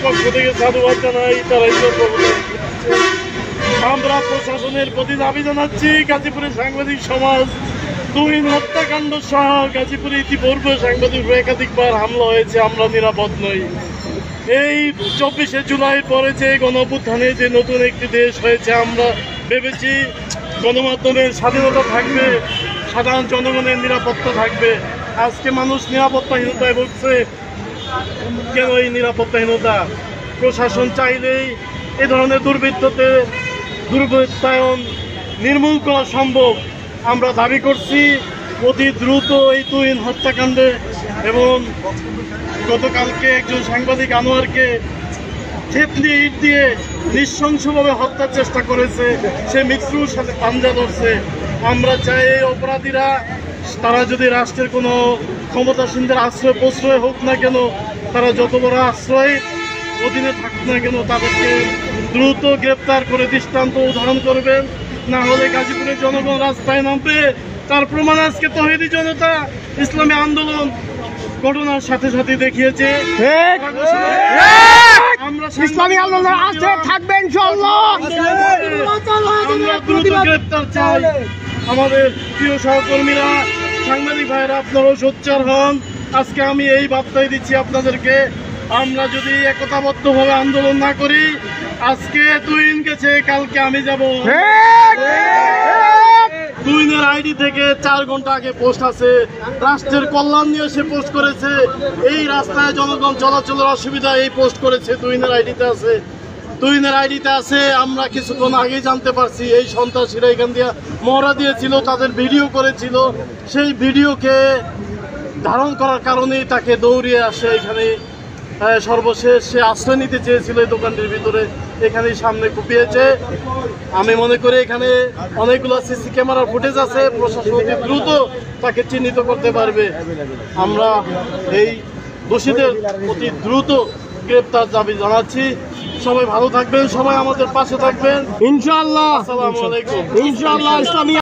পক্ষ থেকে সাধুবাদ জানাই, তারাই আমরা প্রশাসনের প্রতি দাবি জানাচ্ছি গাজীপুরের সাংবাদিক সমাজ তুহিন হত্যাকাণ্ড সহ গাজীপুরে ইতিপূর্বে সাংবাদিক একাধিকবার হামলা হয়েছে, আমরা নিরাপদ নই। এই 24শে জুলাইয়ের পরে যে গণঅভ্যুত্থানে যে নতুন একটি দেশ হয়েছে, আমরা ভেবেছি গণমাধ্যমের স্বাধীনতা থাকবে, সাধারণ জনগণের নিরাপত্তা থাকবে। আজকে মানুষ নিরাপত্তাহীনতায় ভুগছে। কেন এই নিরাপত্তাহীনতা? প্রশাসন চাইলেই এ ধরনের দুর্বৃত্তায়ন নির্মূল করা সম্ভব। আমরা দাবি করছি অতি দ্রুত এই তুহিন হত্যাকাণ্ডে, এবং গতকালকে একজন সাংবাদিক আনোয়ারকে থেতলি ইট দিয়ে নৃশংসভাবে হত্যার চেষ্টা করেছে, সে মৃত্যুর সাথে পাঞ্জা ধরছে। আমরা চাই এই অপরাধীরা, তারা যদি রাষ্ট্রের কোনো ক্ষমতাসীনদের আশ্রয় প্রশ্রয় হোক না কেন, তারা যত বড় আশ্রয় অধীনে থাকুক না কেন, তাদেরকে দ্রুত গ্রেপ্তার করে দৃষ্টান্ত উদাহরণ করবেন। না হলে গাজীপুরের জনগণ রাস্তায় নামবে। তার প্রমাণ আজকে তৌহিদি জনতা ইসলামী আন্দোলন ঘটনার সাথে সাথে দেখিয়েছে। আমরা ইসলামী আন্দোলন আসতে থাকবে ইনশাআল্লাহ। আমরা দ্রুত গ্রেপ্তার চাই। আমাদের প্রিয় সহকর্মীরা, সাংবাদিক ভাইয়েরা, আপনারাও সোচ্চার হন। আজকে আমি এই বার্তাই দিচ্ছি আপনাদেরকে, আমরা যদি একতাবদ্ধভাবে আন্দোলন না করি, আজকে তুহিন গেছে, কালকে আমি যাব। তুহিনের আইডি থেকে 4 ঘন্টা আগে পোস্ট আছে, রাষ্ট্রের কল্যাণ নিয়ে সে পোস্ট করেছে। এই রাস্তায় জনগণ চলাচলের অসুবিধা এই পোস্ট করেছে, তুহিনের আইডিতে আছে। তুহিনের আইডিতে আছে। আমরা কিছুক্ষণ আগেই জানতে পারছি এই সন্ত্রাসীরা এখান দিয়ে মহড়া দিয়েছিল, তাদের ভিডিও করেছিল। সেই ভিডিওকে ধারণ করার কারণেই তাকে দৌড়িয়ে আসে এখানে। সর্বশেষ সে আশ্রয় নিতে চেয়েছিল এই দোকানটির ভিতরে, এখানেই সামনে কুপিয়েছে। আমি মনে করি এখানে অনেকগুলো সিসি ক্যামেরার ফুটেজ আছে, প্রশাসন অতি দ্রুত তাকে চিহ্নিত করতে পারবে। আমরা এই দোষীদের অতি দ্রুত গ্রেপ্তার দাবি জানাচ্ছি। সবাই ভালো থাকবেন, সবাই আমাদের পাশে থাকবেন ইনশাআল্লাহ। আসসালামু আলাইকুম। ইনশাআল্লাহ। ইসলামী